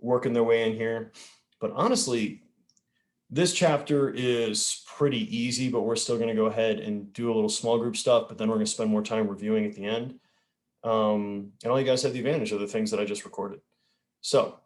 working their way in here. But honestly, this chapter is pretty easy, but we're still going to go ahead and do a little small group stuff, but then we're going to spend more time reviewing at the end. And all you guys have the advantage of the things that I just recorded. So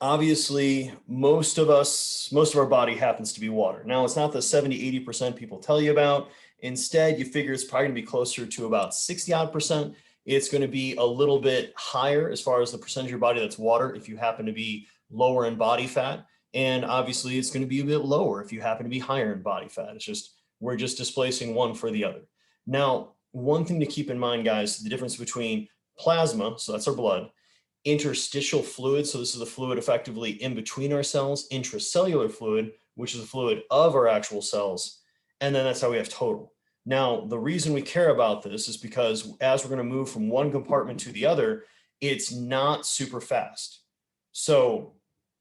obviously, most of our body happens to be water. Now, it's not the 70–80% people tell you about. Instead, you figure it's probably going to be closer to about 60-odd%. It's going to be a little bit higher as far as the percentage of your body that's water if you happen to be lower in body fat. And obviously, it's going to be a bit lower if you happen to be higher in body fat. It's just, we're just displacing one for the other. Now, one thing to keep in mind, guys, the difference between plasma, so that's our blood, interstitial fluid, so this is the fluid effectively in between our cells, intracellular fluid, which is the fluid of our actual cells, and then that's how we have total. Now, the reason we care about this is because as we're going to move from one compartment to the other, it's not super fast. So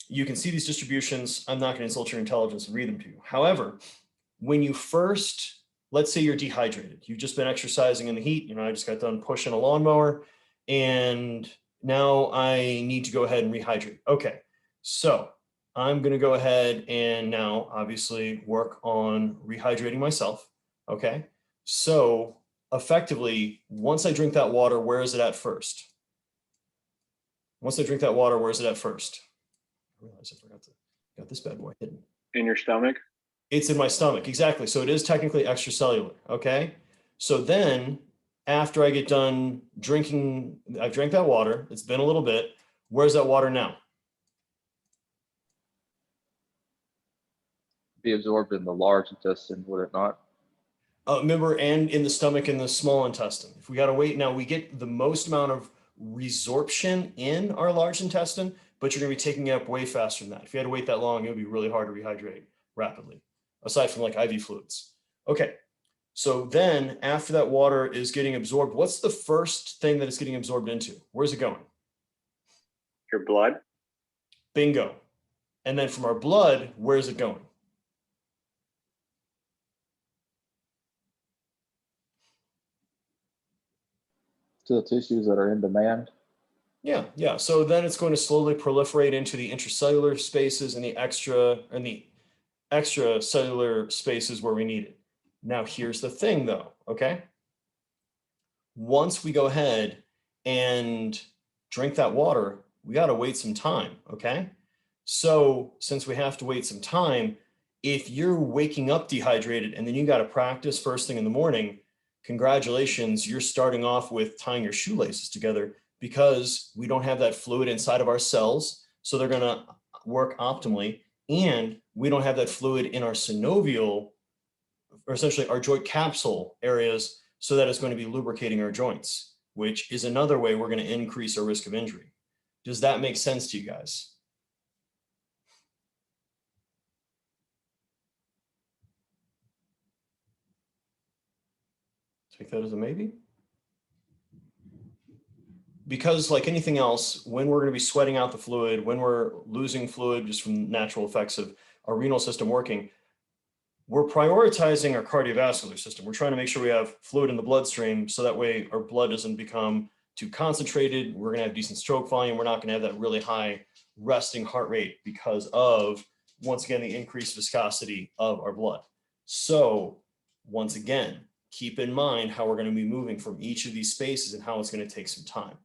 you can see these distributions. I'm not going to insult your intelligence and read them to you. However, when you first, let's say you're dehydrated, you've just been exercising in the heat, I just got done pushing a lawnmower and now I need to go ahead and rehydrate. Okay, so I'm going to go ahead and now obviously work on rehydrating myself. Okay, so effectively, once I drink that water, where is it at first? Once I drink that water, where is it at first? I realized I got this bad boy hidden. In your stomach? It's in my stomach, exactly. So it is technically extracellular, okay? So then after I get done drinking, I've drank that water, it's been a little bit, where's that water now? Be absorbed in the large intestine, would it not? Remember, and in the stomach and the small intestine. If we got to wait, now we get the most amount of resorption in our large intestine, but you're going to be taking it up way faster than that. If you had to wait that long, it would be really hard to rehydrate rapidly, aside from like IV fluids. Okay, so then after that water is getting absorbed, what's the first thing that it's getting absorbed into? Where's it going? Your blood? Bingo. And then from our blood, where's it going? To the tissues that are in demand. Yeah. So then it's going to slowly proliferate into the intracellular spaces and the extracellular spaces where we need it. Now, here's the thing though, okay? Once we go ahead and drink that water, we got to wait some time, okay? So since we have to wait some time, if you're waking up dehydrated and then you got to practice first thing in the morning, congratulations, you're starting off with tying your shoelaces together because we don't have that fluid inside of our cells, so they're going to work optimally, and we don't have that fluid in our synovial, or essentially our joint capsule areas, so that it's going to be lubricating our joints, which is another way we're going to increase our risk of injury. Does that make sense to you guys? Take that as a maybe. Because like anything else, when we're going to be sweating out the fluid, when we're losing fluid just from natural effects of our renal system working, we're prioritizing our cardiovascular system. We're trying to make sure we have fluid in the bloodstream so that way our blood doesn't become too concentrated. We're going to have decent stroke volume. We're not going to have that really high resting heart rate because of, once again, the increased viscosity of our blood. So once again, keep in mind how we're going to be moving from each of these spaces and how it's going to take some time.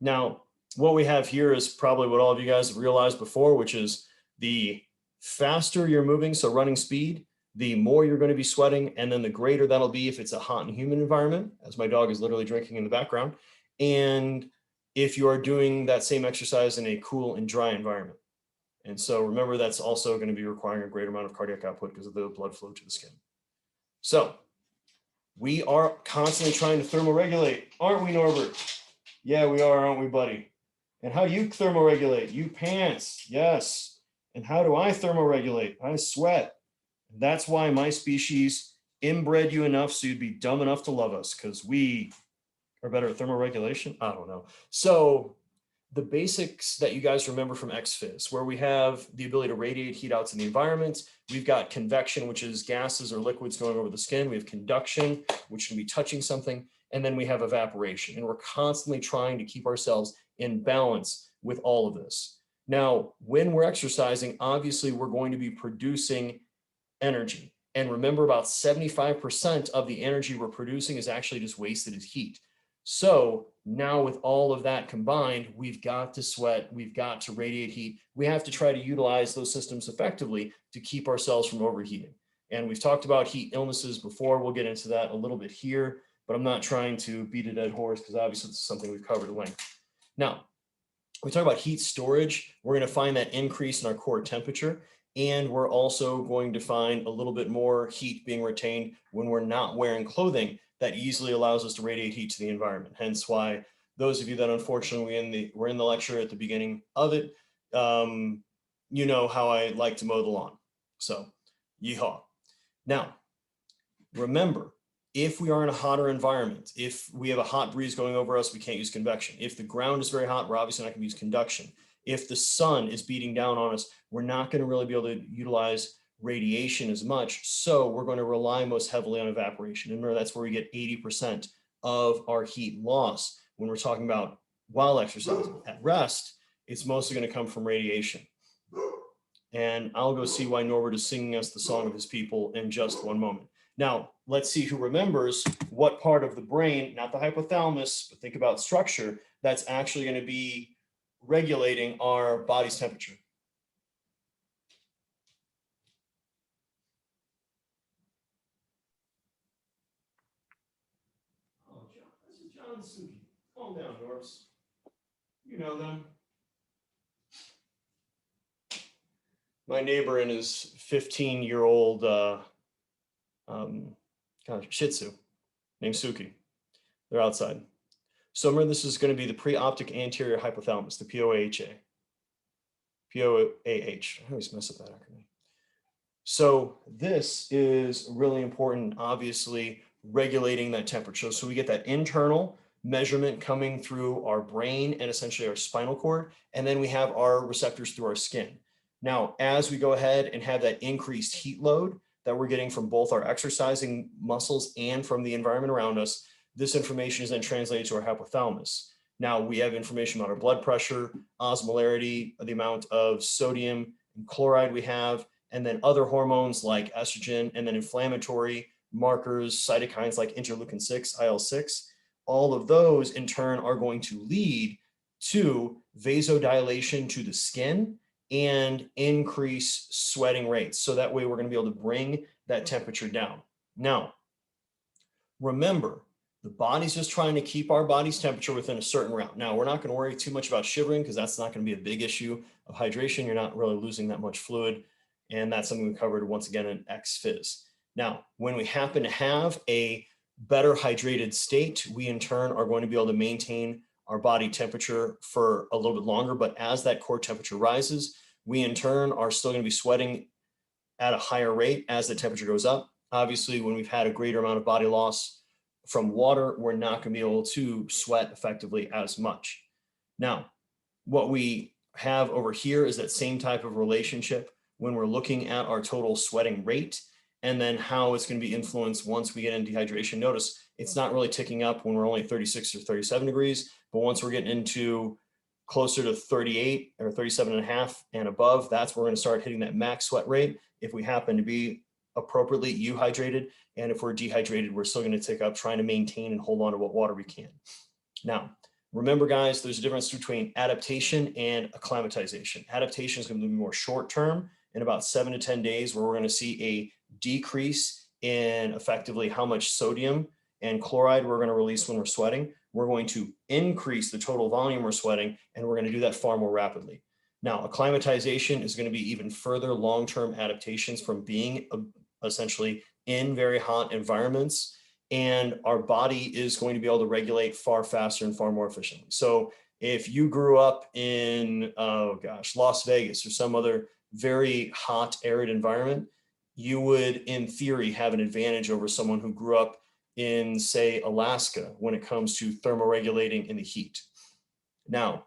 Now, what we have here is probably what all of you guys have realized before, which is the faster you're moving, so running speed, the more you're going to be sweating, and then the greater that'll be if it's a hot and humid environment, as my dog is literally drinking in the background, and if you are doing that same exercise in a cool and dry environment. And so remember, that's also going to be requiring a greater amount of cardiac output because of the blood flow to the skin. So we are constantly trying to thermoregulate, aren't we, Norbert? Yeah, we are, aren't we, buddy? And how do you thermoregulate? You pants, yes. And how do I thermoregulate? I sweat. And that's why my species inbred you enough so you'd be dumb enough to love us, because we are better at thermoregulation. I don't know. So the basics that you guys remember from XPhys, where we have the ability to radiate heat out to the environment. We've got convection, which is gases or liquids going over the skin. We have conduction, which can be touching something. And then we have evaporation. And we're constantly trying to keep ourselves in balance with all of this. Now, when we're exercising, obviously we're going to be producing energy. And remember, about 75% of the energy we're producing is actually just wasted as heat. So now with all of that combined, we've got to sweat, we've got to radiate heat. We have to try to utilize those systems effectively to keep ourselves from overheating. And we've talked about heat illnesses before. We'll get into that a little bit here, but I'm not trying to beat a dead horse because obviously it's something we've covered at length. Now, we talk about heat storage. We're going to find that increase in our core temperature. And we're also going to find a little bit more heat being retained when we're not wearing clothing that easily allows us to radiate heat to the environment. Hence why those of you that unfortunately were in the lecture at the beginning of it, you know how I like to mow the lawn. So, yeehaw. Now, remember, if we are in a hotter environment, if we have a hot breeze going over us, we can't use convection. If the ground is very hot, we're obviously not going to use conduction. If the sun is beating down on us, we're not going to really be able to utilize radiation as much. So we're going to rely most heavily on evaporation. And remember, that's where we get 80% of our heat loss when we're talking about while exercising. At rest, it's mostly going to come from radiation. And I'll go see why Norbert is singing us the song of his people in just one moment. Now, let's see who remembers what part of the brain, not the hypothalamus, but think about structure, that's actually going to be regulating our body's temperature. Oh, John, this is John and Suki. Calm down, Norbs. You know them. My neighbor and his 15-year-old Shih Tzu named Suki. They're outside. So remember, this is going to be the preoptic anterior hypothalamus, the POAH. POAH. I always mess up that acronym. So this is really important, obviously, regulating that temperature. So we get that internal measurement coming through our brain and essentially our spinal cord, and then we have our receptors through our skin. Now, as we go ahead and have that increased heat load that we're getting from both our exercising muscles and from the environment around us, this information is then translated to our hypothalamus. Now we have information about our blood pressure, osmolarity, the amount of sodium and chloride we have, and then other hormones like estrogen, and then inflammatory markers, cytokines like interleukin-6, IL-6. All of those in turn are going to lead to vasodilation to the skin and increase sweating rates. So that way we're going to be able to bring that temperature down. Now, remember, the body's just trying to keep our body's temperature within a certain route. Now, we're not going to worry too much about shivering because that's not going to be a big issue of hydration. You're not really losing that much fluid. And that's something we covered once again in XPhys. Now, when we happen to have a better hydrated state, we in turn are going to be able to maintain our body temperature for a little bit longer. But as that core temperature rises, we in turn are still going to be sweating at a higher rate as the temperature goes up. Obviously, when we've had a greater amount of body loss from water, we're not going to be able to sweat effectively as much. Now, what we have over here is that same type of relationship when we're looking at our total sweating rate and then how it's going to be influenced once we get in dehydration. Notice it's not really ticking up when we're only 36 or 37 degrees, but once we're getting into closer to 38 or 37 and a half and above, that's where we're going to start hitting that max sweat rate if we happen to be appropriately euhydrated. And if we're dehydrated, we're still going to tick up trying to maintain and hold on to what water we can. Now, remember guys, there's a difference between adaptation and acclimatization. Adaptation is going to be more short-term in about 7 to 10 days where we're going to see a decrease in effectively how much sodium and chloride we're going to release when we're sweating. We're going to increase the total volume we're sweating, and we're going to do that far more rapidly. Now, acclimatization is going to be even further long-term adaptations from being essentially in very hot environments, and our body is going to be able to regulate far faster and far more efficiently. So if you grew up in, Las Vegas or some other very hot, arid environment, you would, in theory, have an advantage over someone who grew up in, say, Alaska when it comes to thermoregulating in the heat. Now,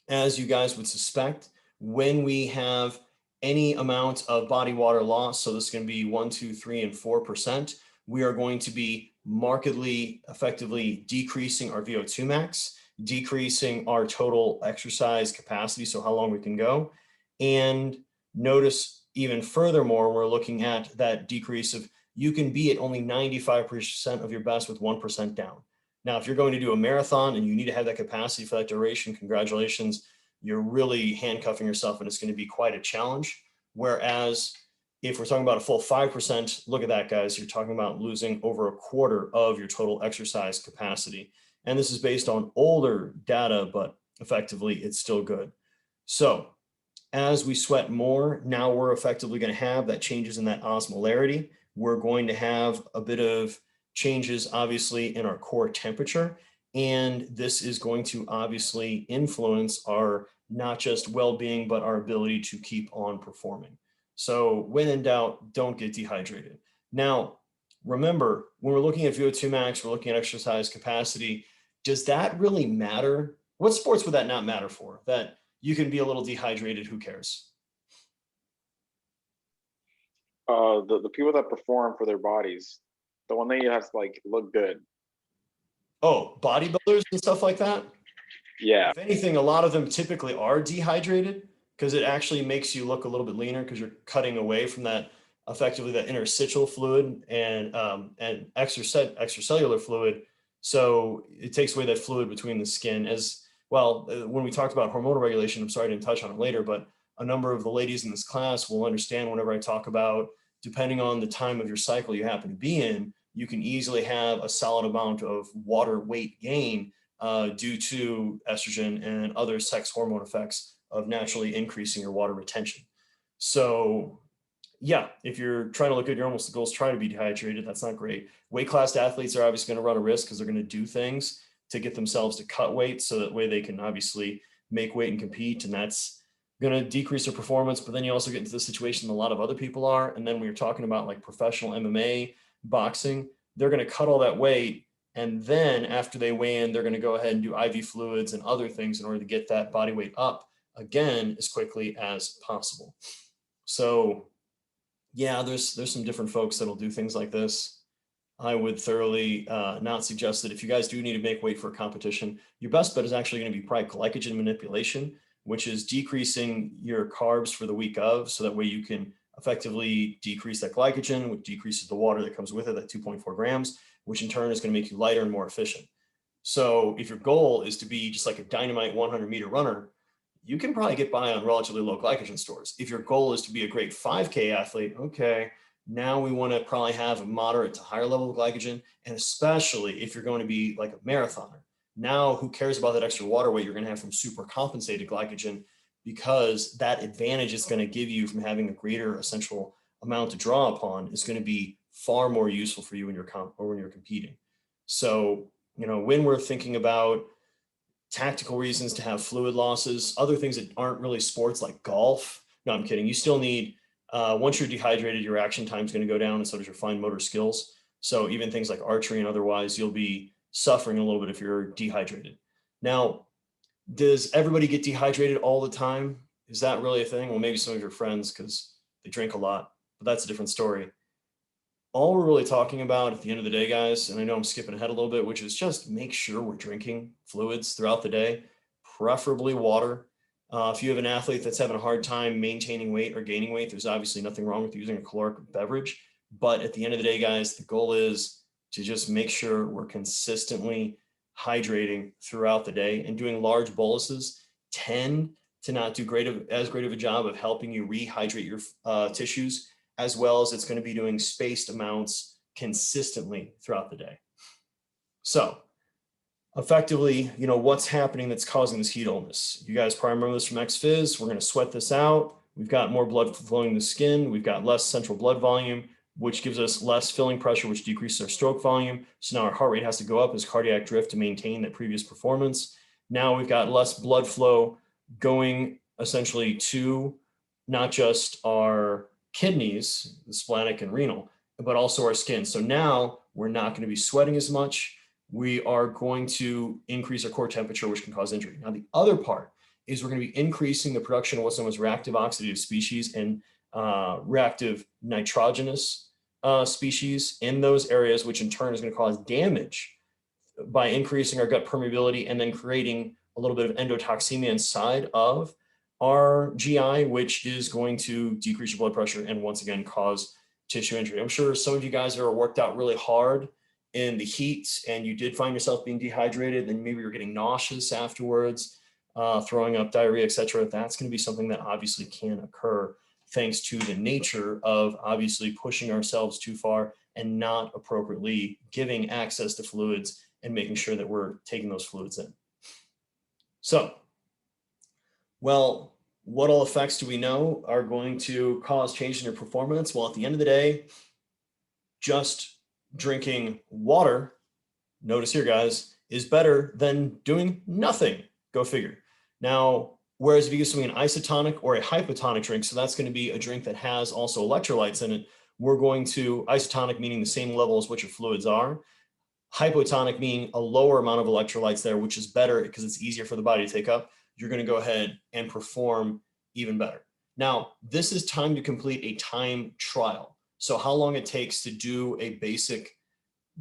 as you guys would suspect, when we have any amount of body water loss, so this is going to be 1, 2, 3, and 4%, we are going to be markedly, effectively decreasing our VO2 max. decreasing our total exercise capacity, so how long we can go. And notice even furthermore, we're looking at that decrease of you can be at only 95% of your best with 1% down. Now, if you're going to do a marathon and you need to have that capacity for that duration, congratulations, you're really handcuffing yourself and it's going to be quite a challenge. Whereas if we're talking about a full 5%, look at that, guys, you're talking about losing over a quarter of your total exercise capacity. And this is based on older data, but effectively it's still good. So as we sweat more, now we're effectively going to have that changes in that osmolarity. We're going to have a bit of changes, obviously, in our core temperature. And this is going to obviously influence our not just well-being, but our ability to keep on performing. So when in doubt, don't get dehydrated. Now, remember, when we're looking at VO2 max, we're looking at exercise capacity. Does that really matter? What sports would that not matter for? That you can be a little dehydrated, who cares? The people that perform for their bodies, the one that you have to like look good. Oh, bodybuilders and stuff like that? Yeah. If anything, a lot of them typically are dehydrated because it actually makes you look a little bit leaner because you're cutting away from that effectively that interstitial fluid and extracellular fluid. So it takes away that fluid between the skin as well. When we talked about hormonal regulation, I'm sorry I didn't touch on it later, but a number of the ladies in this class will understand whenever I talk about, depending on the time of your cycle you happen to be in, you can easily have a solid amount of water weight gain due to estrogen and other sex hormone effects of naturally increasing your water retention. So yeah, if you're trying to look at your almost goals, try to be dehydrated. That's not great. Weight class athletes are obviously going to run a risk because they're going to do things to get themselves to cut weight so that way they can obviously make weight and compete. And that's going to decrease their performance. But then you also get into the situation that a lot of other people are. And then when you're talking about like professional MMA, boxing, they're going to cut all that weight. And then after they weigh in, they're going to go ahead and do IV fluids and other things in order to get that body weight up again as quickly as possible. So yeah, there's some different folks that'll do things like this. I would thoroughly not suggest that if you guys do need to make weight for a competition, your best bet is actually going to be probably glycogen manipulation, which is decreasing your carbs for the week of, so that way you can effectively decrease that glycogen, which decreases the water that comes with it, that 2.4 grams, which in turn is going to make you lighter and more efficient. So if your goal is to be just like a dynamite 100-meter runner, you can probably get by on relatively low glycogen stores. If your goal is to be a great 5K athlete, okay, now we want to probably have a moderate to higher level of glycogen. And especially if you're going to be like a marathoner, now who cares about that extra water weight you're going to have from super compensated glycogen, because that advantage it's going to give you from having a greater essential amount to draw upon is going to be far more useful for you when you're competing. So, you know, when we're thinking about tactical reasons to have fluid losses, other things that aren't really sports like golf. No, I'm kidding. You still need, once you're dehydrated, your action time is going to go down and so does your fine motor skills. So even things like archery and otherwise, you'll be suffering a little bit if you're dehydrated. Now, does everybody get dehydrated all the time? Is that really a thing? Well, maybe some of your friends because they drink a lot, but that's a different story. All we're really talking about at the end of the day, guys, and I know I'm skipping ahead a little bit, which is just make sure we're drinking fluids throughout the day, preferably water. If you have an athlete that's having a hard time maintaining weight or gaining weight, there's obviously nothing wrong with using a caloric beverage. But at the end of the day, guys, the goal is to just make sure we're consistently hydrating throughout the day, and doing large boluses tend to not do as great of a job of helping you rehydrate your tissues, as well as it's going to be doing spaced amounts consistently throughout the day. So effectively, you know, what's happening that's causing this heat illness? You guys probably remember this from XPhys. We're going to sweat this out. We've got more blood flowing in the skin. We've got less central blood volume, which gives us less filling pressure, which decreases our stroke volume. So now our heart rate has to go up as cardiac drift to maintain that previous performance. Now we've got less blood flow going essentially to not just our kidneys, the splenic and renal, but also our skin. So now we're not going to be sweating as much. We are going to increase our core temperature, which can cause injury. Now, the other part is we're going to be increasing the production of what's known as reactive oxidative species and reactive nitrogenous species in those areas, which in turn is going to cause damage by increasing our gut permeability and then creating a little bit of endotoxemia inside of our GI, which is going to decrease your blood pressure and once again cause tissue injury. I'm sure some of you guys are worked out really hard in the heat and you did find yourself being dehydrated, and maybe you're getting nauseous afterwards, throwing up, diarrhea, etc. That's going to be something that obviously can occur thanks to the nature of obviously pushing ourselves too far and not appropriately giving access to fluids and making sure that we're taking those fluids in. So, well, what all effects do we know are going to cause change in your performance? Well, at the end of the day, just drinking water, notice here guys, is better than doing nothing. Go figure. Now, whereas if you give somebody an isotonic or a hypotonic drink, so that's going to be a drink that has also electrolytes in it, we're going to, isotonic meaning the same level as what your fluids are, hypotonic meaning a lower amount of electrolytes there, which is better because it's easier for the body to take up, you're going to go ahead and perform even better. Now, this is time to complete a time trial. So how long it takes to do a basic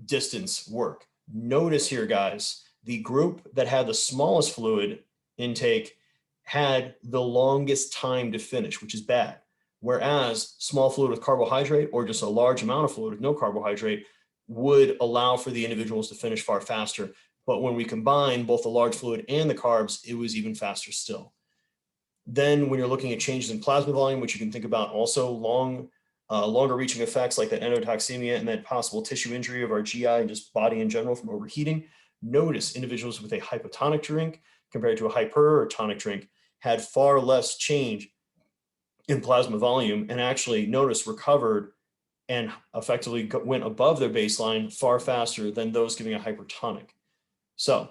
distance work. Notice here, guys, the group that had the smallest fluid intake had the longest time to finish, which is bad. Whereas small fluid with carbohydrate or just a large amount of fluid with no carbohydrate would allow for the individuals to finish far faster. But when we combine both the large fluid and the carbs, it was even faster still. Then when you're looking at changes in plasma volume, which you can think about also longer reaching effects like that endotoxemia and that possible tissue injury of our GI and just body in general from overheating, notice individuals with a hypotonic drink compared to a hyper or tonic drink had far less change in plasma volume and actually notice recovered and effectively went above their baseline far faster than those giving a hypertonic. So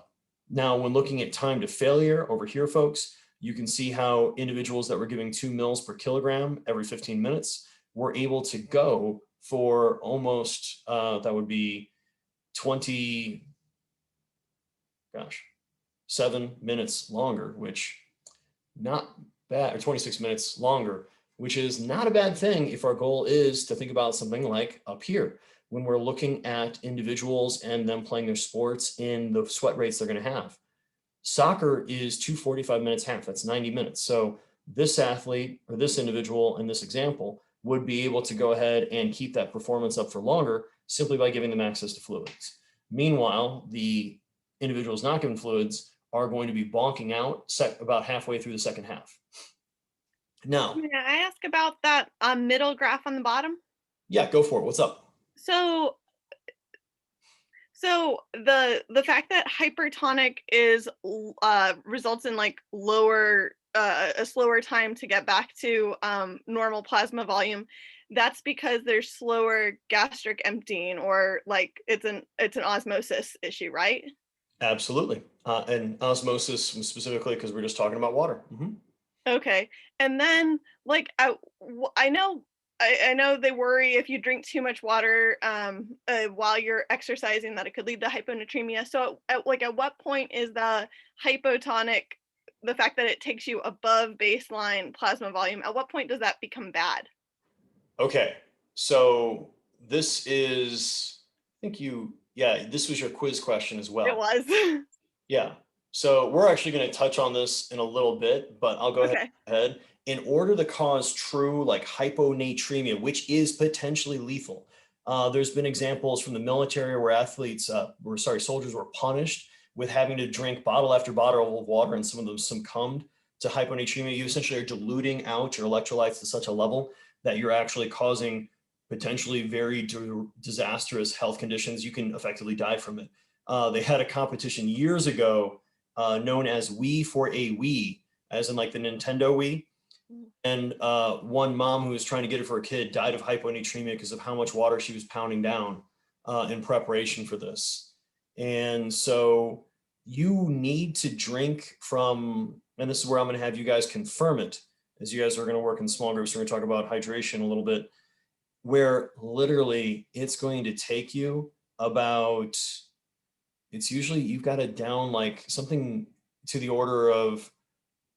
now when looking at time to failure over here, folks, you can see how individuals that were giving 2 mils per kilogram every 15 minutes were able to go for almost, that would be 7 minutes longer, which not bad, or 26 minutes longer, which is not a bad thing if our goal is to think about something like up here, when we're looking at individuals and them playing their sports in the sweat rates they're going to have. Soccer is 245 minutes half, that's 90 minutes. So this athlete or this individual in this example would be able to go ahead and keep that performance up for longer simply by giving them access to fluids. Meanwhile, the individuals not given fluids are going to be bonking out about halfway through the second half. Now, may I ask about that middle graph on the bottom? yeah, go for it. What's up? So the fact that hypertonic is results in like lower a slower time to get back to normal plasma volume, that's because there's slower gastric emptying, or like it's an osmosis issue, right? Absolutely. And osmosis specifically because we're just talking about water. Okay. And then like I know I know they worry if you drink too much water while you're exercising that it could lead to hyponatremia. So at what point is the hypotonic, the fact that it takes you above baseline plasma volume, at what point does that become bad? Okay. So this is, I think this was your quiz question as well. It was. Yeah. So we're actually going to touch on this in a little bit, but I'll go Okay. ahead. In order to cause true like hyponatremia, which is potentially lethal, there's been examples from the military where soldiers were punished with having to drink bottle after bottle of water, and some of them succumbed to hyponatremia. You essentially are diluting out your electrolytes to such a level that you're actually causing potentially very disastrous health conditions. You can effectively die from it. They had a competition years ago known as Wii for a Wii, as in like the Nintendo Wii. And one mom who was trying to get it for a kid died of hyponatremia because of how much water she was pounding down in preparation for this. And so you need to drink from, and this is where I'm going to have you guys confirm it, as you guys are going to work in small groups. We're going to talk about hydration a little bit, where literally it's going to take you about, it's usually you've got it down like something to the order of,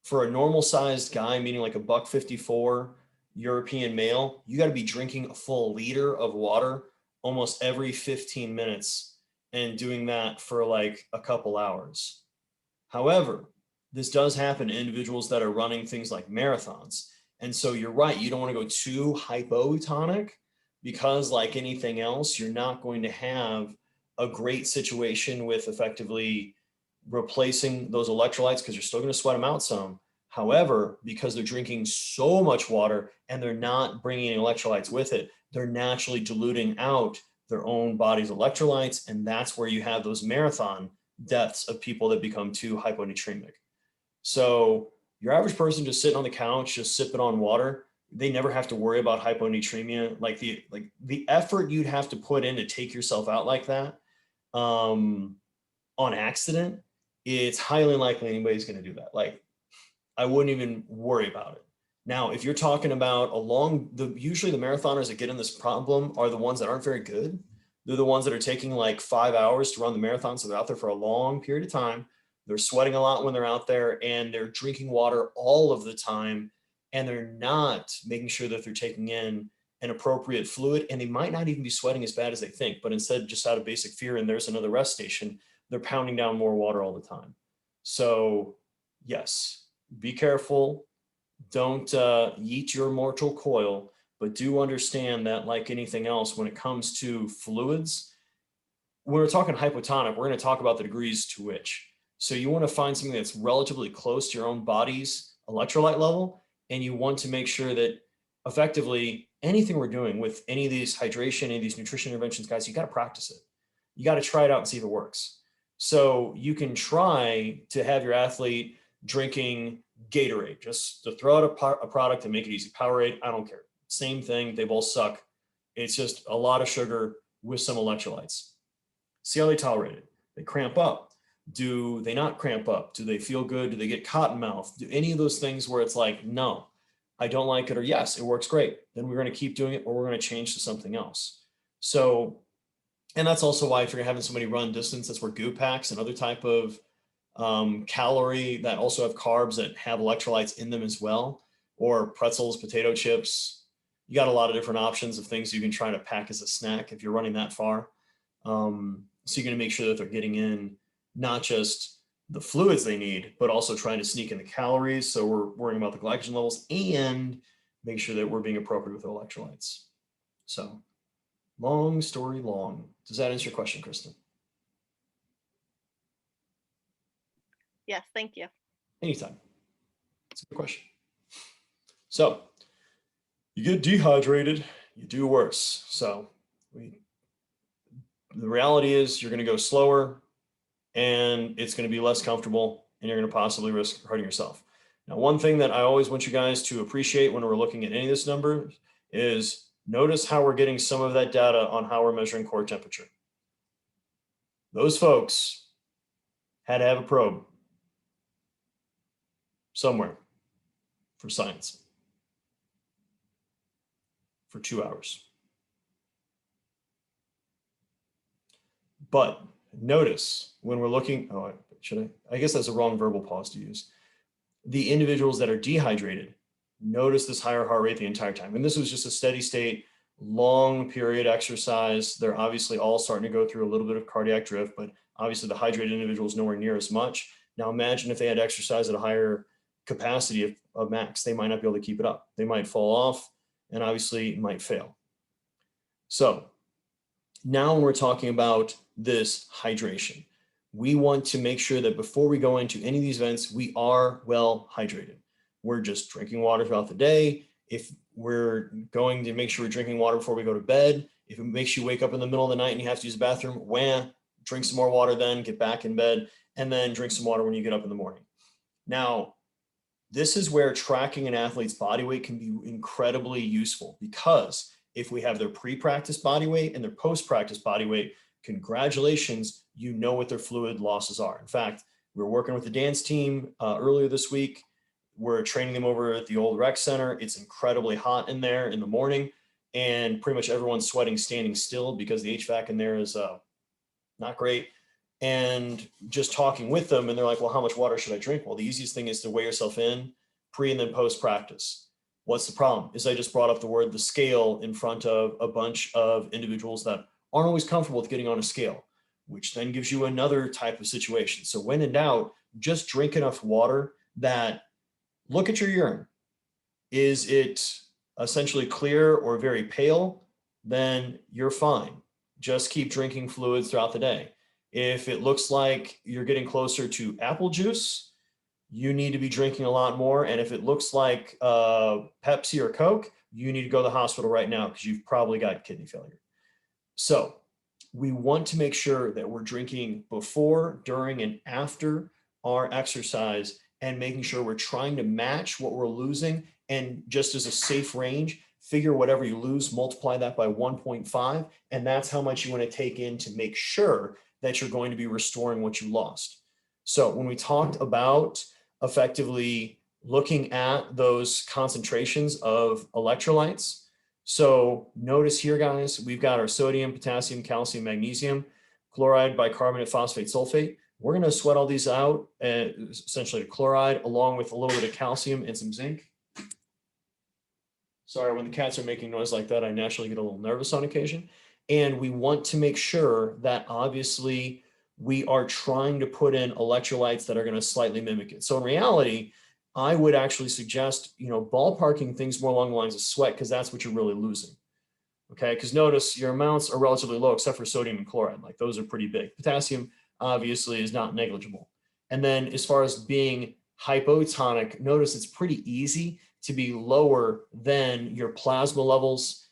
for a normal sized guy, meaning like a $1.54 European male, you got to be drinking a full liter of water almost every 15 minutes and doing that for like a couple hours. However, this does happen to individuals that are running things like marathons. And so you're right, you don't want to go too hypotonic, because like anything else, you're not going to have a great situation with effectively replacing those electrolytes, because you're still going to sweat them out some. However, because they're drinking so much water and they're not bringing any electrolytes with it, they're naturally diluting out their own body's electrolytes. And that's where you have those marathon deaths of people that become too hyponatremic. So your average person just sitting on the couch, just sipping on water, they never have to worry about hyponatremia. Like the effort you'd have to put in to take yourself out like that on accident, it's highly unlikely anybody's going to do that. Like, I wouldn't even worry about it. Now, if you're talking about usually the marathoners that get in this problem are the ones that aren't very good. They're the ones that are taking like 5 hours to run the marathon. So they're out there for a long period of time. They're sweating a lot when they're out there, and they're drinking water all of the time. And they're not making sure that they're taking in an appropriate fluid. And they might not even be sweating as bad as they think, but instead, just out of basic fear, and there's another rest station, they're pounding down more water all the time. So yes, be careful. Don't yeet your mortal coil, but do understand that, like anything else, when it comes to fluids, when we're talking hypotonic, we're going to talk about the degrees to which. So you want to find something that's relatively close to your own body's electrolyte level, and you want to make sure that effectively anything we're doing with any of these hydration, any of these nutrition interventions, guys, you got to practice it. You got to try it out and see if it works. So you can try to have your athlete drinking Gatorade, just to throw out a product and make it easy. Powerade, I don't care. Same thing. They both suck. It's just a lot of sugar with some electrolytes. See how they tolerate it. They cramp up. Do they not cramp up? Do they feel good? Do they get cotton mouth? Do any of those things where it's like, no, I don't like it, or yes, it works great. Then we're going to keep doing it, or we're going to change to something else. So, and that's also why if you're having somebody run distance, that's where goo packs and other type of calorie that also have carbs that have electrolytes in them as well, or pretzels, potato chips. You got a lot of different options of things you can try to pack as a snack if you're running that far. So you're going to make sure that they're getting in not just the fluids they need, but also trying to sneak in the calories. So we're worrying about the glycogen levels and make sure that we're being appropriate with electrolytes. So long story long. Does that answer your question, Kristen? Yes, thank you. Anytime. It's a good question. So you get dehydrated, you do worse. So the reality is you're going to go slower, and it's going to be less comfortable, and you're going to possibly risk hurting yourself. Now, one thing that I always want you guys to appreciate when we're looking at any of this number is notice how we're getting some of that data on how we're measuring core temperature. Those folks had to have a probe somewhere for science for 2 hours. But notice when we're looking, I guess that's a wrong verbal pause to use. The individuals that are dehydrated, notice this higher heart rate the entire time. And this was just a steady state, long period exercise. They're obviously all starting to go through a little bit of cardiac drift, but obviously the hydrated individuals nowhere near as much. Now imagine if they had exercise at a higher capacity of max, they might not be able to keep it up. They might fall off and obviously might fail. So now when we're talking about this hydration, we want to make sure that before we go into any of these events, we are well hydrated. We're just drinking water throughout the day. If we're going to make sure we're drinking water before we go to bed, if it makes you wake up in the middle of the night and you have to use the bathroom, drink some more water then, get back in bed, and then drink some water when you get up in the morning. Now, this is where tracking an athlete's body weight can be incredibly useful, because if we have their pre-practice body weight and their post-practice body weight, congratulations, you know what their fluid losses are. In fact, we were working with the dance team earlier this week. We're training them over at the old rec center. It's incredibly hot in there in the morning, and pretty much everyone's sweating standing still because the HVAC in there is not great. And just talking with them, and they're like, well, how much water should I drink? Well, the easiest thing is to weigh yourself in pre and then post practice. What's the problem? Is I just brought up the scale in front of a bunch of individuals that aren't always comfortable with getting on a scale. which then gives you another type of situation. So when in doubt, just drink enough water that, look at your urine. Is it essentially clear or very pale? Then you're fine. Just keep drinking fluids throughout the day. If it looks like you're getting closer to apple juice, you need to be drinking a lot more. And if it looks like Pepsi or Coke, you need to go to the hospital right now because you've probably got kidney failure. So we want to make sure that we're drinking before, during, and after our exercise, and making sure we're trying to match what we're losing. And just as a safe range, figure whatever you lose, multiply that by 1.5. And that's how much you want to take in to make sure that you're going to be restoring what you lost. So when we talked about effectively looking at those concentrations of electrolytes, so notice here, guys, we've got our sodium, potassium, calcium, magnesium, chloride, bicarbonate, phosphate, sulfate. We're going to sweat all these out, essentially to chloride, along with a little bit of calcium and some zinc. Sorry, when the cats are making noise like that, I naturally get a little nervous on occasion. And we want to make sure that obviously we are trying to put in electrolytes that are going to slightly mimic it. So in reality, I would actually suggest, ballparking things more along the lines of sweat, because that's what you're really losing. Okay, because notice your amounts are relatively low, except for sodium and chloride. Like those are pretty big. Potassium obviously is not negligible. And then as far as being hypotonic, notice it's pretty easy to be lower than your plasma levels,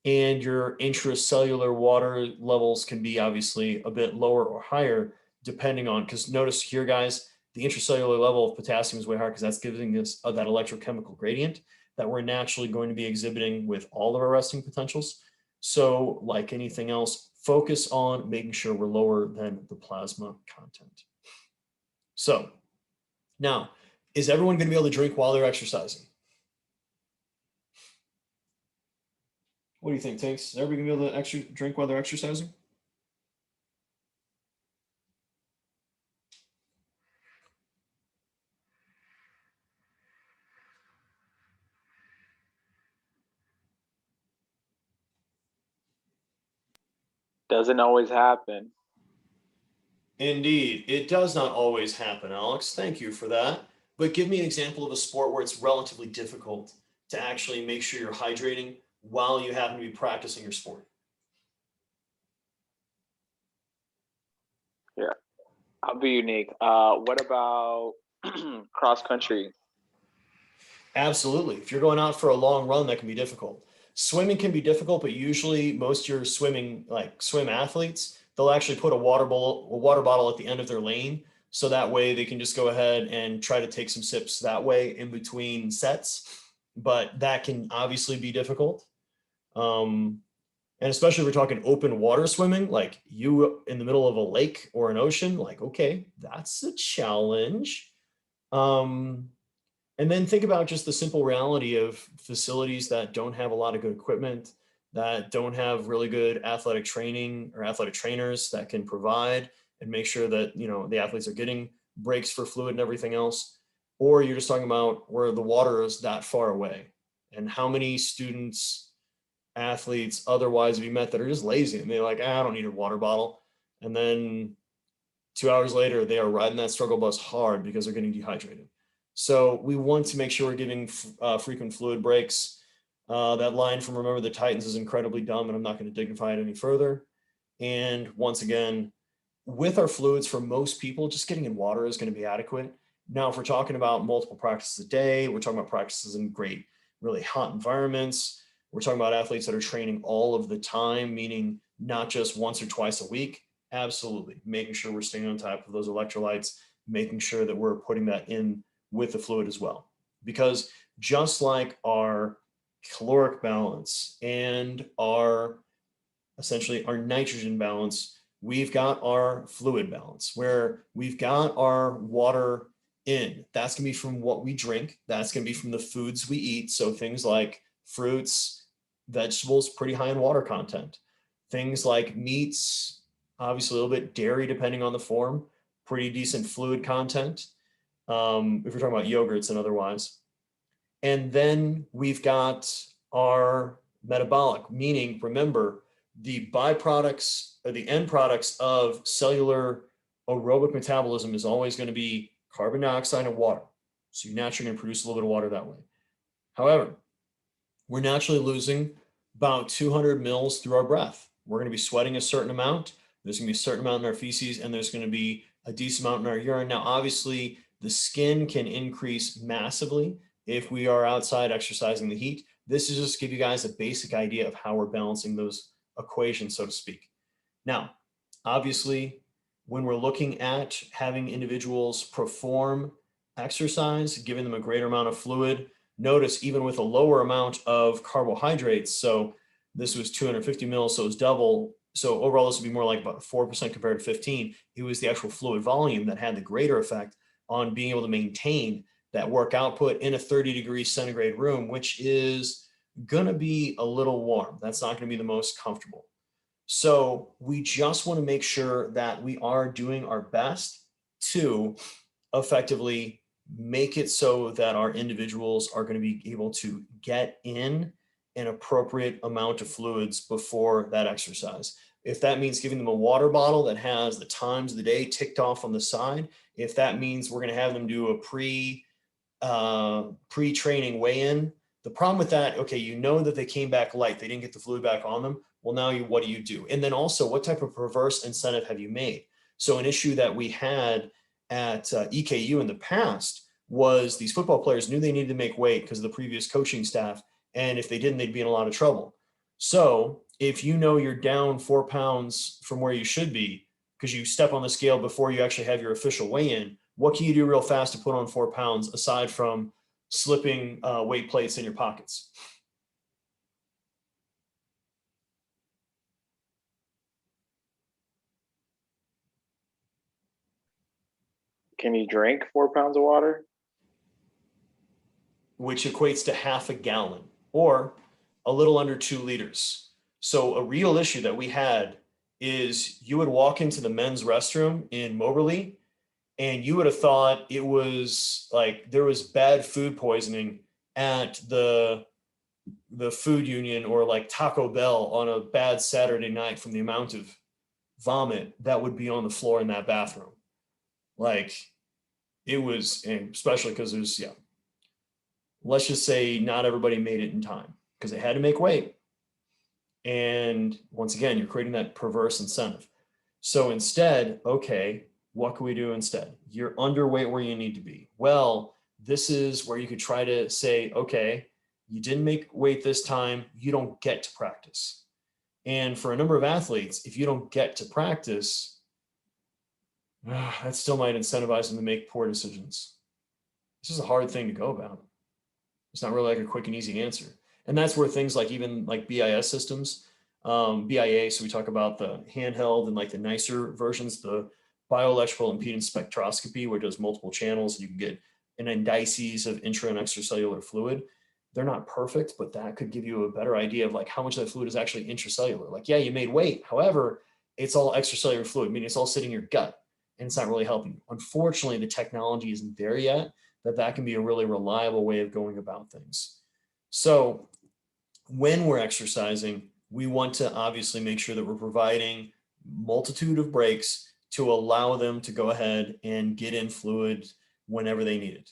and your intracellular water levels can be obviously a bit lower or higher depending on, because notice here, guys, the intracellular level of potassium is way higher because that's giving us that electrochemical gradient that we're naturally going to be exhibiting with all of our resting potentials. So like anything else, focus on making sure we're lower than the plasma content. So now, is everyone going to be able to drink while they're exercising? What do you think, Tanks? Is everybody going to be able to drink while they're exercising? Doesn't always happen. Indeed, it does not always happen, Alex. Thank you for that. But give me an example of a sport where it's relatively difficult to actually make sure you're hydrating while you happen to be practicing your sport. Yeah, I'll be unique. What about cross country? Absolutely. If you're going out for a long run, that can be difficult. Swimming can be difficult, but usually most of your swim athletes, they'll actually put a water bottle at the end of their lane. So that way they can just go ahead and try to take some sips that way in between sets. But that can obviously be difficult. And especially if we're talking open water swimming, like you in the middle of a lake or an ocean, like, okay, that's a challenge. And then think about just the simple reality of facilities that don't have a lot of good equipment, that don't have really good athletic training or athletic trainers that can provide and make sure that, the athletes are getting breaks for fluid and everything else. Or you're just talking about where the water is that far away, and how many students, athletes otherwise have you met that are just lazy and they're like, I don't need a water bottle. And then 2 hours later, they are riding that struggle bus hard because they're getting dehydrated. So we want to make sure we're giving frequent fluid breaks. That line from Remember the Titans is incredibly dumb, and I'm not going to dignify it any further. And once again, with our fluids, for most people, just getting in water is going to be adequate. Now, if we're talking about multiple practices a day, we're talking about practices in great, really hot environments. We're talking about athletes that are training all of the time, meaning not just once or twice a week. Absolutely. Making sure we're staying on top of those electrolytes, making sure that we're putting that in with the fluid as well. Because just like our caloric balance and our essentially our nitrogen balance, we've got our fluid balance where we've got our water in. That's gonna be from what we drink. That's gonna be from the foods we eat. So things like fruits, vegetables, pretty high in water content. Things like meats, obviously a little bit dairy depending on the form, pretty decent fluid content. If we're talking about yogurts and otherwise. And then we've got our metabolic, meaning remember, the byproducts or the end products of cellular aerobic metabolism is always going to be carbon dioxide and water. So you're naturally going to produce a little bit of water that way. However, we're naturally losing about 200 mils through our breath. We're going to be sweating a certain amount. There's going to be a certain amount in our feces, and there's going to be a decent amount in our urine. Now, obviously, the skin can increase massively if we are outside exercising the heat. This is just to give you guys a basic idea of how we're balancing those equations, so to speak. Now, obviously, when we're looking at having individuals perform exercise, giving them a greater amount of fluid, notice even with a lower amount of carbohydrates, so this was 250 mils, so it was double. So overall, this would be more like about 4% compared to 15. It was the actual fluid volume that had the greater effect on being able to maintain that work output in a 30-degree centigrade room, which is going to be a little warm. That's not going to be the most comfortable. So we just want to make sure that we are doing our best to effectively make it so that our individuals are going to be able to get in an appropriate amount of fluids before that exercise. If that means giving them a water bottle that has the times of the day ticked off on the side, if that means we're going to have them do a pre-training weigh-in, the problem with that, okay, you know that they came back light, they didn't get the fluid back on them. Well, now what do you do? And then also, what type of perverse incentive have you made? So an issue that we had at EKU in the past was these football players knew they needed to make weight because of the previous coaching staff. And if they didn't, they'd be in a lot of trouble. So if you know you're down 4 pounds from where you should be, because you step on the scale before you actually have your official weigh-in, what can you do real fast to put on 4 pounds aside from slipping weight plates in your pockets? Can you drink 4 pounds of water? Which equates to half a gallon or a little under 2 liters. So a real issue that we had is you would walk into the men's restroom in Moberly and you would have thought it was like there was bad food poisoning at the food union or like Taco Bell on a bad Saturday night from the amount of vomit that would be on the floor in that bathroom. Like it was, and especially because there's, let's just say not everybody made it in time because they had to make weight. And once again, you're creating that perverse incentive. So instead, okay, what can we do instead? You're underweight where you need to be. Well, this is where you could try to say, okay, you didn't make weight this time, you don't get to practice. And for a number of athletes, if you don't get to practice, that still might incentivize them to make poor decisions. This is a hard thing to go about. It's not really like a quick and easy answer. And that's where things like even like BIS systems, BIA, so we talk about the handheld and like the nicer versions, the bioelectrical impedance spectroscopy, where it does multiple channels, and you can get an indices of intra and extracellular fluid. They're not perfect, but that could give you a better idea of like how much of that fluid is actually intracellular. Like, yeah, you made weight. However, it's all extracellular fluid, meaning it's all sitting in your gut and it's not really helping you. Unfortunately, the technology isn't there yet that can be a really reliable way of going about things. So when we're exercising, we want to obviously make sure that we're providing multitude of breaks to allow them to go ahead and get in fluid whenever they need it.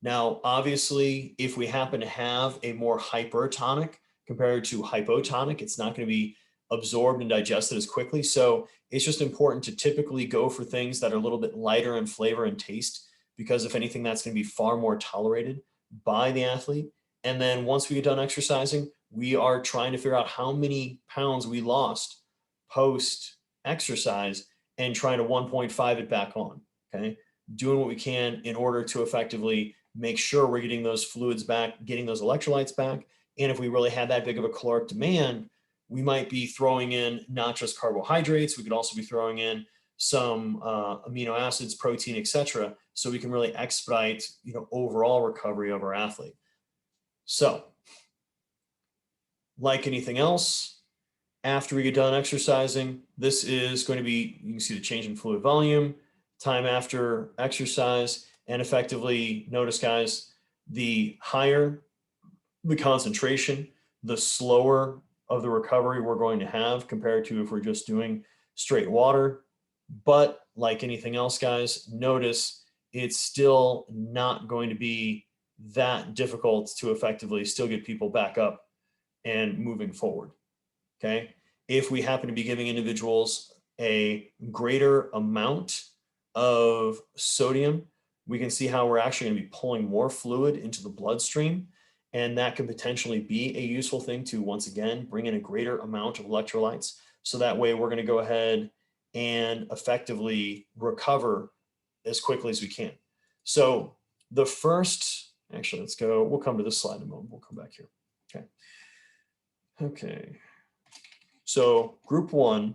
Now, obviously, if we happen to have a more hypertonic compared to hypotonic, it's not going to be absorbed and digested as quickly. So it's just important to typically go for things that are a little bit lighter in flavor and taste, because if anything, that's going to be far more tolerated by the athlete. And then once we get done exercising, we are trying to figure out how many pounds we lost post exercise and trying to 1.5 it back on. Okay. Doing what we can in order to effectively make sure we're getting those fluids back, getting those electrolytes back. And if we really had that big of a caloric demand, we might be throwing in not just carbohydrates, we could also be throwing in some amino acids, protein, etc., so we can really expedite, overall recovery of our athlete. So, like anything else, after we get done exercising, this is going to be, you can see the change in fluid volume, time after exercise, and effectively, notice guys, the higher the concentration, the slower of the recovery we're going to have compared to if we're just doing straight water. But like anything else, guys, notice it's still not going to be that difficult to effectively still get people back up and moving forward. Okay. If we happen to be giving individuals a greater amount of sodium, we can see how we're actually going to be pulling more fluid into the bloodstream. And that could potentially be a useful thing to, once again, bring in a greater amount of electrolytes. So that way we're going to go ahead and effectively recover as quickly as we can. So the first, actually, let's go, we'll come to this slide in a moment. We'll come back here. Okay. Okay. So group one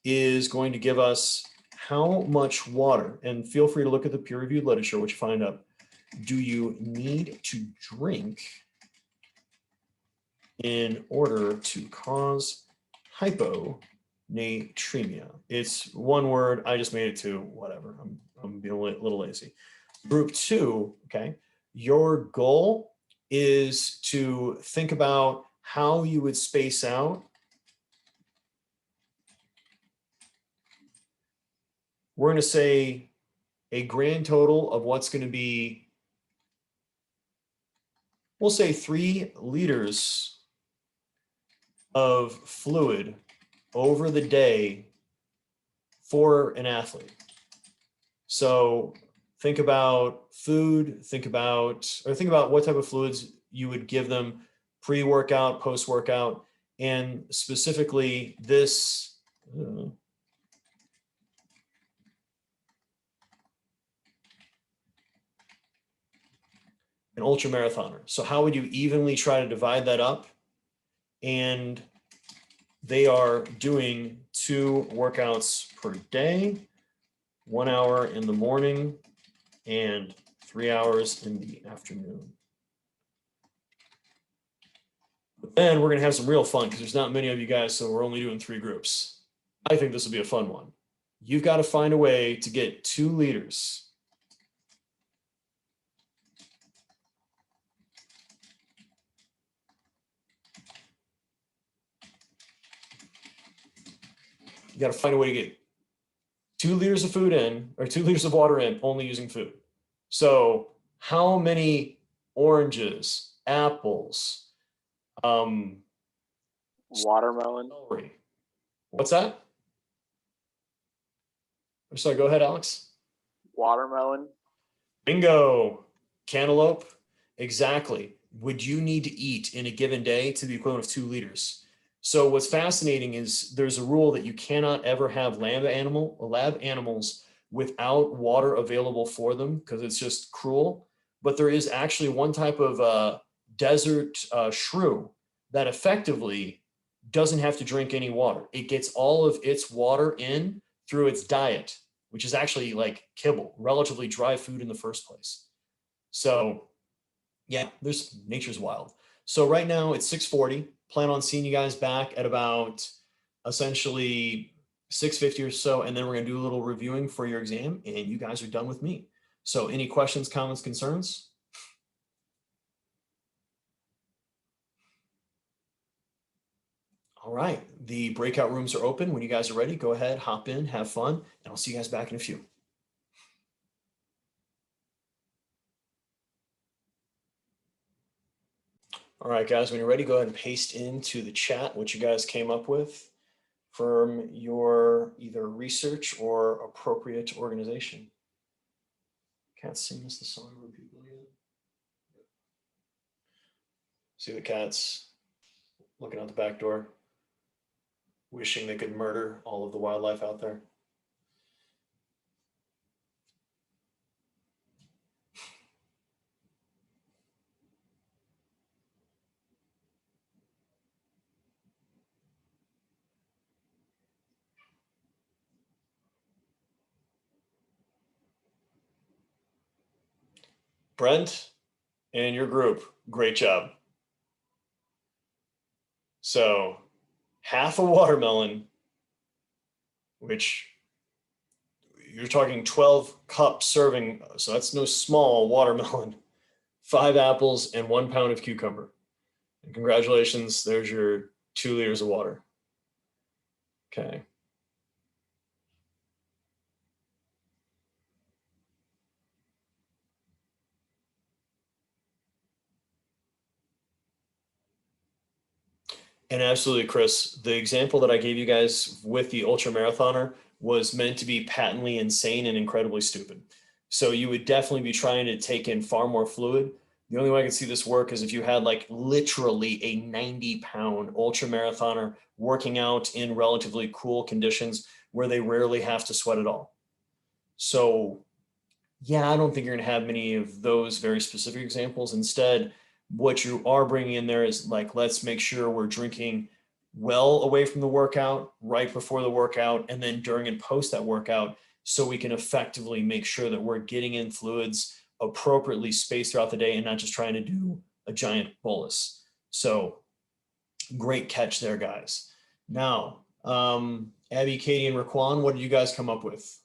is going to give us how much water, and feel free to look at the peer-reviewed literature, which you find up. Do you need to drink in order to cause hyponatremia? It's one word. I just made it two. Whatever. I'm being a little lazy. Group two, okay, your goal is to think about how you would space out. We're going to say a grand total of what's going to be, we'll say 3 liters of fluid over the day for an athlete. So think about food, think about what type of fluids you would give them pre-workout, post-workout, and specifically this, an ultra marathoner. So how would you evenly try to divide that up? And they are doing 2 workouts per day, 1 hour in the morning and 3 hours in the afternoon. But then we're going to have some real fun because there's not many of you guys, so we're only doing 3 groups. I think this will be a fun one. You've got to find a way to get 2 liters you got to find a way to get 2 liters of food in, or 2 liters of water in, only using food. So how many oranges, apples, Watermelon. celery? What's that? I'm sorry, go ahead, Alex. Watermelon. Bingo. Cantaloupe. Exactly. Would you need to eat in a given day to the equivalent of 2 liters? So what's fascinating is there's a rule that you cannot ever have lab animals without water available for them because it's just cruel. But there is actually one type of desert shrew that effectively doesn't have to drink any water. It gets all of its water in through its diet, which is actually like kibble, relatively dry food in the first place. So yeah, nature's wild. So right now it's 6:40. Plan on seeing you guys back at about essentially 6:50 or so, and then we're gonna do a little reviewing for your exam, and you guys are done with me. So any questions, comments, concerns? All right, the breakout rooms are open. When you guys are ready, go ahead, hop in, have fun, and I'll see you guys back in a few. All right, guys, when you're ready, go ahead and paste into the chat what you guys came up with from your either research or appropriate organization. Can't sing us the song for people yet. See the cats looking out the back door, wishing they could murder all of the wildlife out there. Brent and your group, great job. So half a watermelon, which you're talking 12 cup serving, so that's no small watermelon, 5 apples and 1 pound of cucumber. And congratulations, there's your 2 liters of water. Okay. And absolutely, Chris, the example that I gave you guys with the ultra marathoner was meant to be patently insane and incredibly stupid. So you would definitely be trying to take in far more fluid. The only way I could see this work is if you had like literally a 90-pound ultra marathoner working out in relatively cool conditions where they rarely have to sweat at all. So yeah, I don't think you're going to have many of those very specific examples. Instead, what you are bringing in there is like, let's make sure we're drinking well away from the workout, right before the workout, and then during and post that workout, so we can effectively make sure that we're getting in fluids appropriately spaced throughout the day and not just trying to do a giant bolus. So great catch there, guys. Now, Abby, Katie, and Raquan, what did you guys come up with?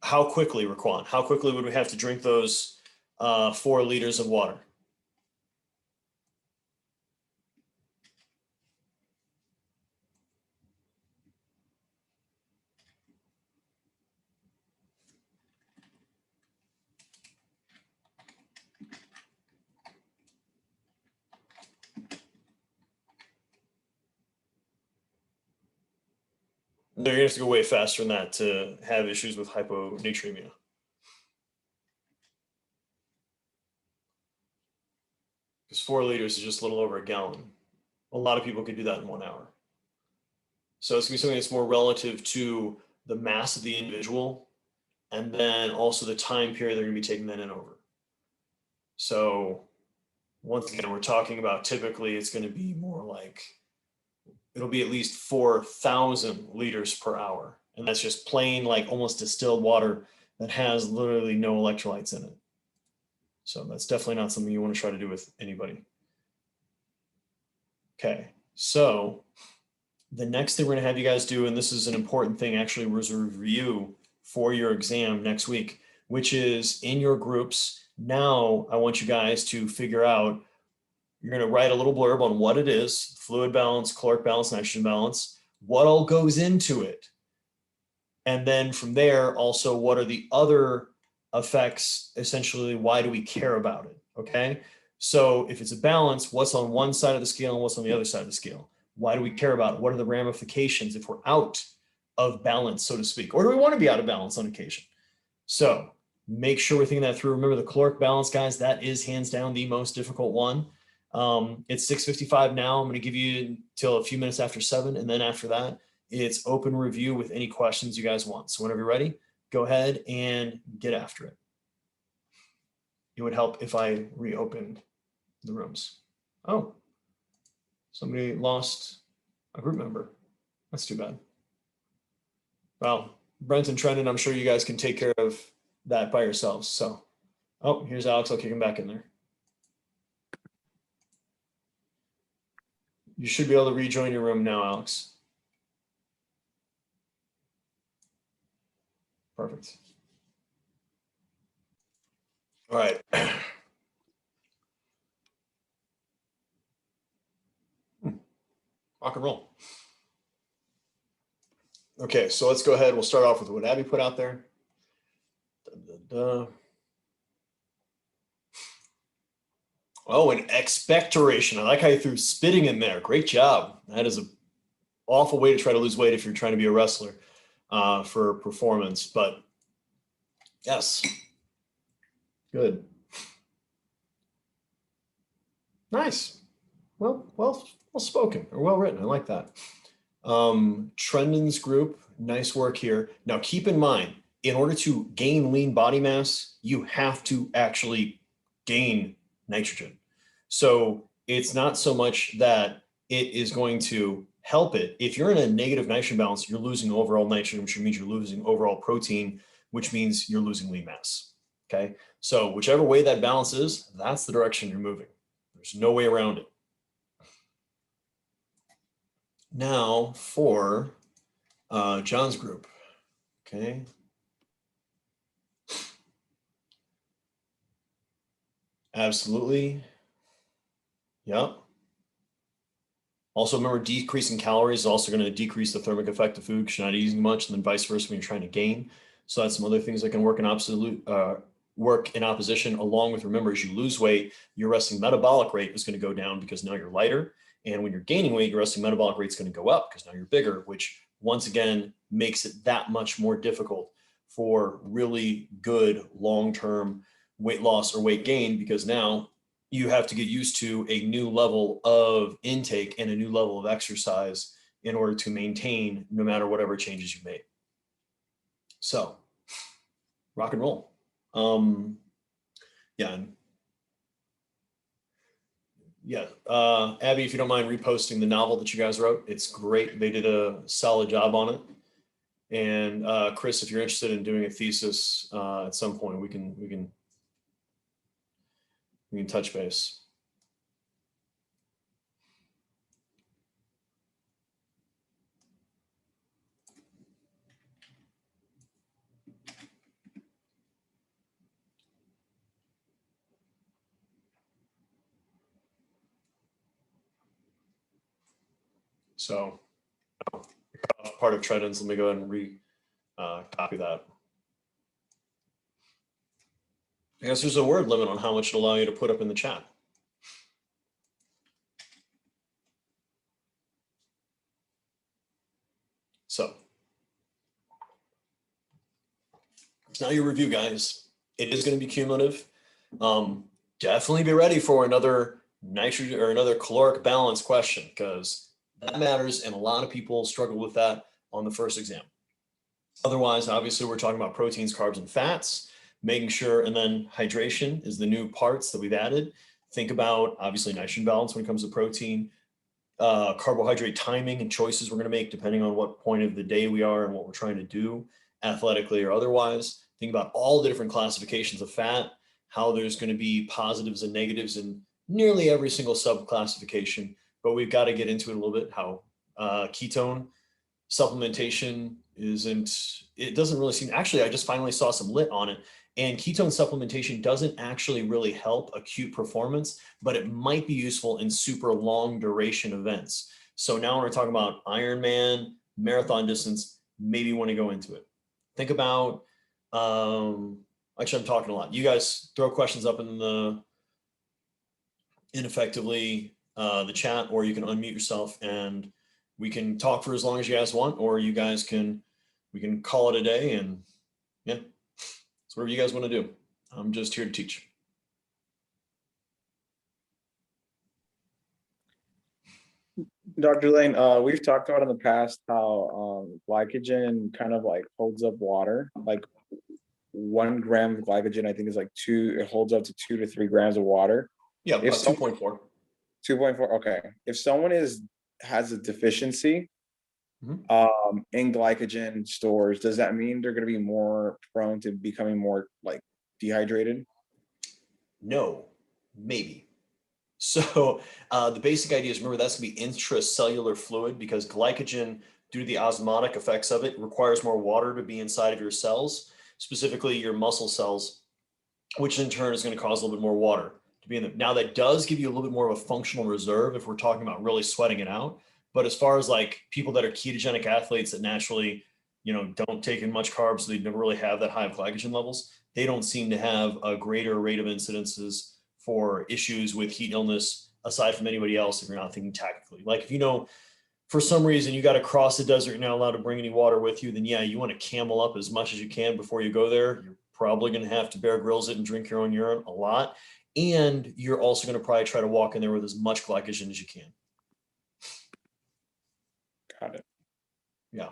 How quickly, Raquan? How quickly would we have to drink those 4 liters of water? They're going to have to go way faster than that to have issues with hyponatremia. Because 4 liters is just a little over a gallon. A lot of people could do that in 1 hour. So it's going to be something that's more relative to the mass of the individual and then also the time period they're going to be taking that in over. So once again, we're talking about typically it's going to be more like, it'll be at least 4,000 liters per hour. And that's just plain, like almost distilled water that has literally no electrolytes in it. So that's definitely not something you want to try to do with anybody. Okay, so the next thing we're going to have you guys do, and this is an important thing actually, was a review for your exam next week, which is in your groups. Now I want you guys to figure out, you're going to write a little blurb on what it is: fluid balance, caloric balance, nitrogen balance, what all goes into it. And then from there, also, what are the other effects? Essentially, why do we care about it? Okay. So if it's a balance, what's on one side of the scale and what's on the other side of the scale? Why do we care about it? What are the ramifications if we're out of balance, so to speak? Or do we want to be out of balance on occasion? So make sure we're thinking that through. Remember the caloric balance, guys, that is hands down the most difficult one. It's 6:55 now. I'm going to give you till a few minutes after 7. And then after that, it's open review with any questions you guys want. So whenever you're ready, go ahead and get after it. It would help if I reopened the rooms. Oh, somebody lost a group member. That's too bad. Well, Brent and Trendon, I'm sure you guys can take care of that by yourselves. So, oh, here's Alex. I'll kick him back in there. You should be able to rejoin your room now, Alex. Perfect. All right. Rock and roll. Okay, so let's go ahead. We'll start off with what Abby put out there. Oh, and expectoration. I like how you threw spitting in there. Great job. That is an awful way to try to lose weight if you're trying to be a wrestler for performance. But yes, good. Nice. Well spoken or well written. I like that. Trendon's group, nice work here. Now keep in mind, in order to gain lean body mass, you have to actually gain nitrogen. So it's not so much that it is going to help it. If you're in a negative nitrogen balance, you're losing overall nitrogen, which means you're losing overall protein, which means you're losing lean mass. Okay. So whichever way that balance is, that's the direction you're moving. There's no way around it. Now for John's group. Okay. Absolutely. Yep. Also, remember, decreasing calories is also going to decrease the thermic effect of food because you're not eating much, and then vice versa when you're trying to gain. So that's some other things that can work in opposition. Along with, remember, as you lose weight, your resting metabolic rate is going to go down because now you're lighter, and when you're gaining weight, your resting metabolic rate is going to go up because now you're bigger, which once again makes it that much more difficult for really good long-term weight loss or weight gain, because now you have to get used to a new level of intake and a new level of exercise in order to maintain no matter whatever changes you made. So rock and roll. Yeah. Yeah. Abby, if you don't mind reposting the novel that you guys wrote, it's great. They did a solid job on it. And Chris, if you're interested in doing a thesis at some point, we can touch base. So part of Trendens, let me go ahead and copy that. I guess there's a word limit on how much it'll allow you to put up in the chat. So it's now your review, guys. It is going to be cumulative. Definitely be ready for another nitrogen or another caloric balance question, because that matters, and a lot of people struggle with that on the first exam. Otherwise, obviously, we're talking about proteins, carbs, and fats, making sure, and then hydration is the new parts that we've added. Think about, obviously, nitrogen balance when it comes to protein, carbohydrate timing and choices we're going to make depending on what point of the day we are and what we're trying to do athletically or otherwise. Think about all the different classifications of fat, how there's going to be positives and negatives in nearly every single subclassification, but we've got to get into it a little bit, how ketone supplementation it doesn't really seem, actually, I just finally saw some lit on it, and ketone supplementation doesn't actually really help acute performance, but it might be useful in super long duration events. So now when we're talking about Ironman, marathon distance, maybe you want to go into it. Think about, actually, I'm talking a lot. You guys throw questions up in effectively the chat, or you can unmute yourself and we can talk for as long as you guys want, or we can call it a day, and yeah, it's whatever you guys want to do. I'm just here to teach. Dr. Lane, we've talked about in the past how glycogen kind of like holds up water. Like 1 gram of glycogen, I think, is like it holds up to 2 to 3 grams of water. Yeah, If 2.4. 2.4, okay. If someone has a deficiency in glycogen stores, does that mean they're going to be more prone to becoming more like dehydrated? No, maybe. So the basic idea is, remember, that's going to be intracellular fluid, because glycogen, due to the osmotic effects of it, requires more water to be inside of your cells, specifically your muscle cells, which in turn is going to cause a little bit more water to be in them. Now, that does give you a little bit more of a functional reserve if we're talking about really sweating it out. But as far as like people that are ketogenic athletes that naturally, don't take in much carbs, so they never really have that high of glycogen levels, they don't seem to have a greater rate of incidences for issues with heat illness aside from anybody else if you're not thinking tactically. Like if for some reason you got to cross the desert, you're not allowed to bring any water with you, then yeah, you want to camel up as much as you can before you go there. You're probably going to have to Bear Grylls it and drink your own urine a lot. And you're also going to probably try to walk in there with as much glycogen as you can. Got it. Yeah.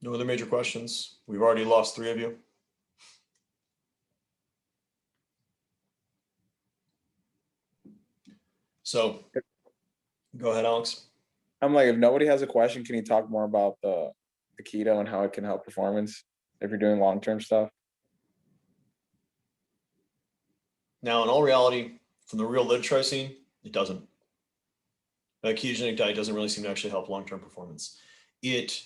No other major questions? We've already lost 3 of you. So go ahead, Alex. I'm like, if nobody has a question, can you talk more about the keto and how it can help performance if you're doing long-term stuff? Now, in all reality, from the real literature I've seen, it doesn't. A ketogenic diet doesn't really seem to actually help long-term performance. It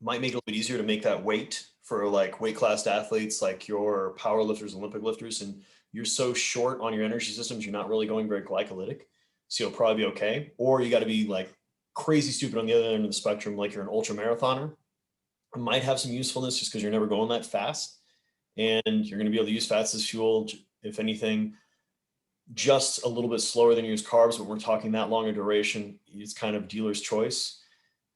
might make it a little bit easier to make that weight for like weight class athletes, like your power lifters, Olympic lifters, and you're so short on your energy systems, you're not really going very glycolytic. So you'll probably be okay. Or you got to be like crazy stupid on the other end of the spectrum, like you're an ultra marathoner. It might have some usefulness just because you're never going that fast. And you're going to be able to use fats as fuel, if anything, just a little bit slower than you use carbs, but we're talking that long a duration, it's kind of dealer's choice.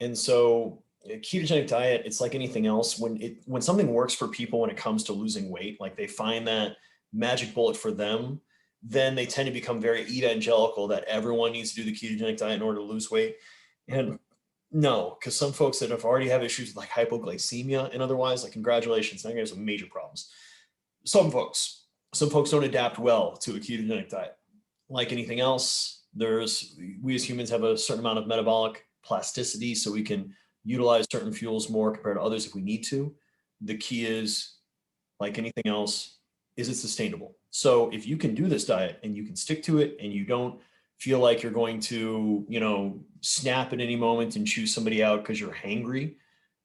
And so a ketogenic diet, it's like anything else. When something works for people when it comes to losing weight, like they find that magic bullet for them, then they tend to become very evangelical that everyone needs to do the ketogenic diet in order to lose weight. And no, because some folks that have already have issues with like hypoglycemia and otherwise, like congratulations, now you have some major problems. Some folks don't adapt well to a ketogenic diet. Like anything else, we as humans have a certain amount of metabolic plasticity, so we can utilize certain fuels more compared to others if we need to. The key is, like anything else, is it sustainable? So if you can do this diet and you can stick to it and you don't feel like you're going to, snap at any moment and choose somebody out because you're hangry,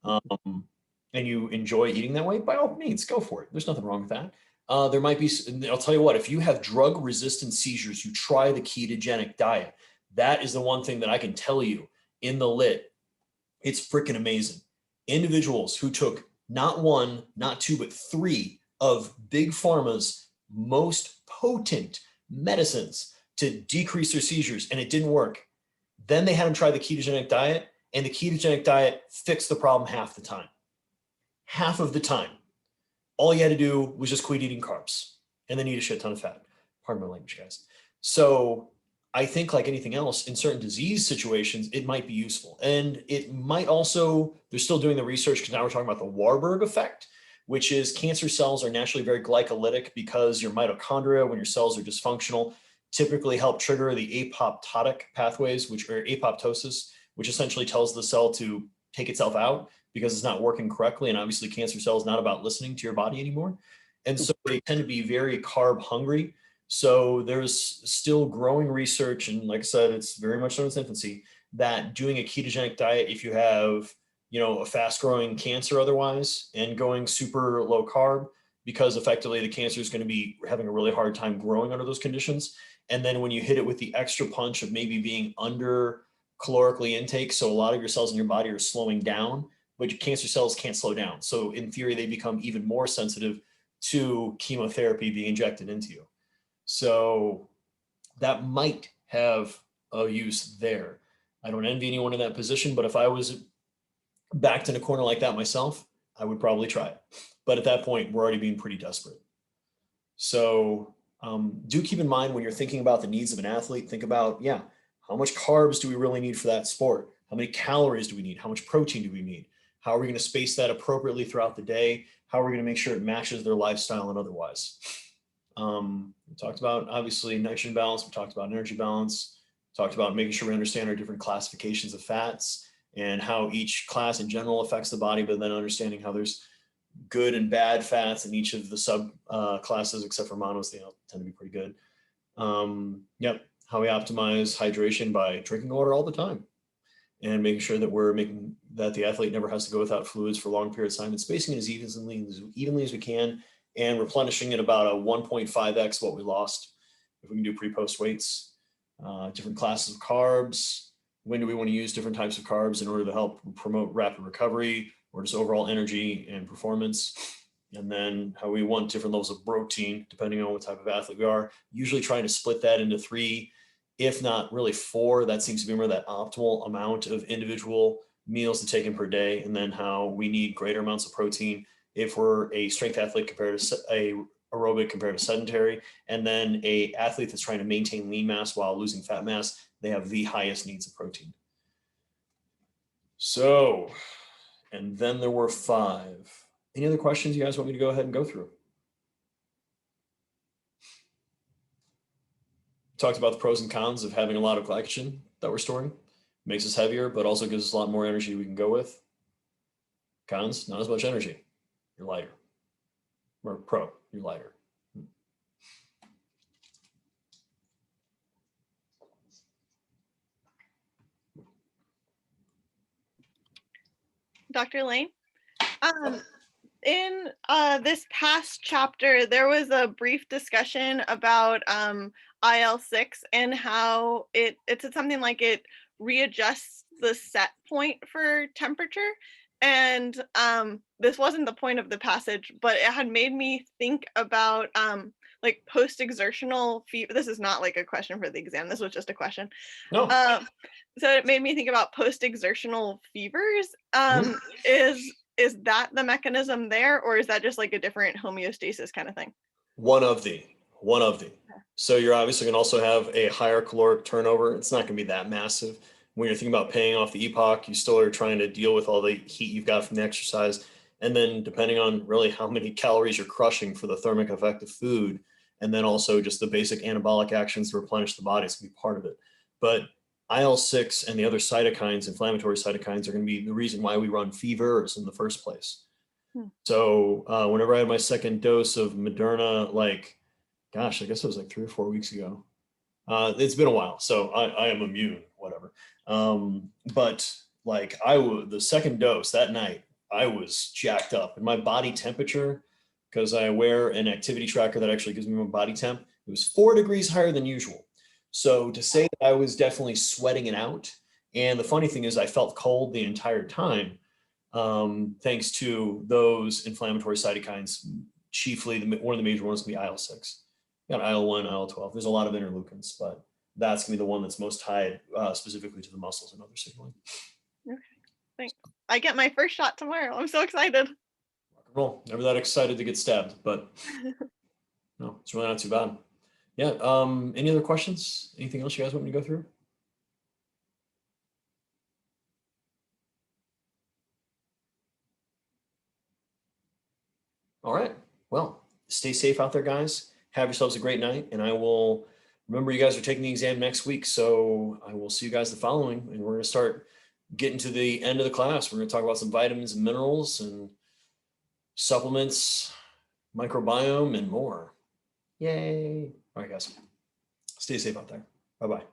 and you enjoy eating that way, by all means, go for it. There's nothing wrong with that. There might be, I'll tell you what, if you have drug resistant seizures, you try the ketogenic diet. That is the one thing that I can tell you in the lit. It's freaking amazing. Individuals who took not one, not two, but three of Big Pharma's most potent medicines to decrease their seizures, and it didn't work. Then they had them try the ketogenic diet, and the ketogenic diet fixed the problem half the time. Half of the time. All you had to do was just quit eating carbs and then eat a shit ton of fat. Pardon my language, guys. So I think like anything else, in certain disease situations, it might be useful. And it might also, they're still doing the research because now we're talking about the Warburg effect, which is cancer cells are naturally very glycolytic because your mitochondria, when your cells are dysfunctional, typically help trigger the apoptotic pathways, which are apoptosis, which essentially tells the cell to take itself out because it's not working correctly. And obviously cancer cells not about listening to your body anymore. And so they tend to be very carb hungry. So there's still growing research. And like I said, it's very much in its infancy, that doing a ketogenic diet, if you have, a fast growing cancer otherwise, and going super low carb, because effectively the cancer is going to be having a really hard time growing under those conditions. And then when you hit it with the extra punch of maybe being under calorically intake, so a lot of your cells in your body are slowing down, but your cancer cells can't slow down. So in theory, they become even more sensitive to chemotherapy being injected into you. So that might have a use there. I don't envy anyone in that position, but if I was backed in a corner like that myself, I would probably try it. But at that point, we're already being pretty desperate. So do keep in mind when you're thinking about the needs of an athlete, think about, how much carbs do we really need for that sport? How many calories do we need? How much protein do we need? How are we going to space that appropriately throughout the day? How are we going to make sure it matches their lifestyle and otherwise? We talked about, obviously, nitrogen balance. We talked about energy balance. We talked about making sure we understand our different classifications of fats and how each class in general affects the body, but then understanding how there's good and bad fats in each of the sub classes, except for monos, they all tend to be pretty good. How we optimize hydration by drinking water all the time and making sure that we're making that the athlete never has to go without fluids for long periods of time, and spacing it as evenly as we can, and replenishing it about a 1.5x what we lost if we can do pre-post weights. Different classes of carbs. When do we want to use different types of carbs in order to help promote rapid recovery or just overall energy and performance? And then how we want different levels of protein, depending on what type of athlete we are, usually trying to split that into 3, if not really 4. That seems to be more that optimal amount of individual meals to take in per day. And then how we need greater amounts of protein if we're a strength athlete compared to a aerobic compared to sedentary. And then a athlete that's trying to maintain lean mass while losing fat mass, they have the highest needs of protein. So, and then there were 5. Any other questions you guys want me to go ahead and go through? Talked about the pros and cons of having a lot of glycogen that we're storing. Makes us heavier, but also gives us a lot more energy we can go with. Cons, not as much energy. You're lighter. Or pro, you're lighter. Dr. Lane. In this past chapter, there was a brief discussion about IL-6 and how it said something like it readjusts the set point for temperature. And this wasn't the point of the passage, but it had made me think about like post-exertional fever. This is not like a question for the exam. This was just a question. No. So it made me think about post-exertional fevers. Mhm. Is that the mechanism there, or is that just like a different homeostasis kind of thing? One of the. So you're obviously going to also have a higher caloric turnover. It's not going to be that massive. When you're thinking about paying off the epoch, you still are trying to deal with all the heat you've got from the exercise. And then depending on really how many calories you're crushing for the thermic effect of food, and then also just the basic anabolic actions to replenish the body is going to be part of it. But IL-6 and the other cytokines, inflammatory cytokines, are going to be the reason why we run fevers in the first place. So whenever I had my second dose of Moderna, like, gosh, I guess it was like 3 or 4 weeks ago. It's been a while, so I am immune, whatever. But like the second dose that night, I was jacked up, and my body temperature, because I wear an activity tracker that actually gives me my body temp, it was 4 degrees higher than usual. So to say that I was definitely sweating it out, and the funny thing is I felt cold the entire time, thanks to those inflammatory cytokines. Chiefly, one of the major ones can be IL-6. You got IL-1, IL-12. There's a lot of interleukins, but that's gonna be the one that's most tied specifically to the muscles and other signaling. Okay, thanks. I get my first shot tomorrow. I'm so excited. Rock and roll. Never that excited to get stabbed, but no, it's really not too bad. Yeah. Any other questions? Anything else you guys want me to go through? All right. Well, stay safe out there, guys. Have yourselves a great night, and I will remember you guys are taking the exam next week. So I will see you guys the following, and we're going to start getting to the end of the class. We're going to talk about some vitamins and minerals and supplements, microbiome, and more. Yay. All right, guys. Stay safe out there. Bye-bye.